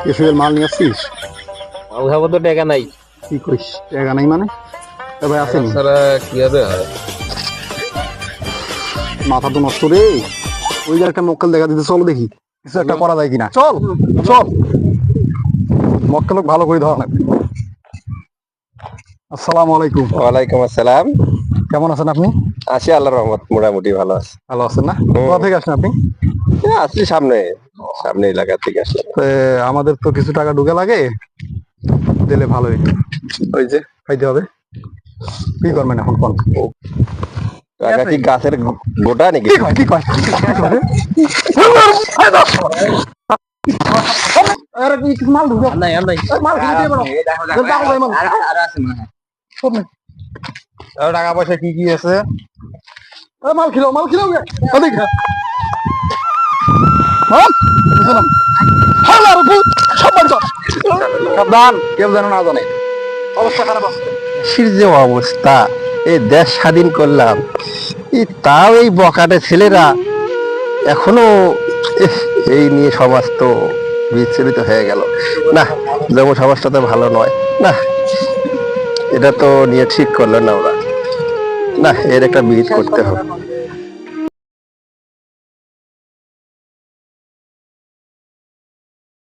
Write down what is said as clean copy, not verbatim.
এসবের মাল নিয়ে আসছিস? ওখানে তো টাকা নাই। কি কইস, টাকা নাই মানে? ভাই আসেনি, তাছাড়া কি হবে? মাথা তো নষ্ট রে। ওই যে একটা মক্কেল দেখা দিতে, চলো দেখি কিছু একটা করা যায় কিনা। চল চল, মক্কেল ভালো করে ধরা লাগবে। আসসালামু আলাইকুম। ওয়ালাইকুম আসসালাম। কেমন আছেন আপনি? আছি আল্লাহর রহমত, মোটামুটি ভালো আছে। ভালো আছেন না? কোথা থেকে আসেন আপনি? আসছি সামনে সামনে এলাকা থেকে আসলাম। আমাদের তো কিছু টাকা ঢুকে লাগে, দিলে ভালো হইতো। ওই যে খাইতে হবে, কি করবেন এখন কোন? টাকা কি গাছের গোটা নাকি? কি কয় কি কয়? আরে কি মাল ঢুকে নাই নাই মাল কিনে দিয়ে বলো। টাকা পয়সা কি কি আছে? মাল খিলাও ওদিকে সাবধান, কেউ যেন না জানে। অবস্থা খারাপ আছে। যে অবস্থা, এই দেশ স্বাধীন করলাম, তাও এই বকাটে ছেলেরা এখনো এই নিয়ে সমাজ তো বিচ্ছিন্ন হয়ে গেল। না, যেমন সমাজটা তো ভালো নয়। না, এটা তো নিয়ে ঠিক করলো না ওরা। না, এর একটা বিহিত করতে হবে।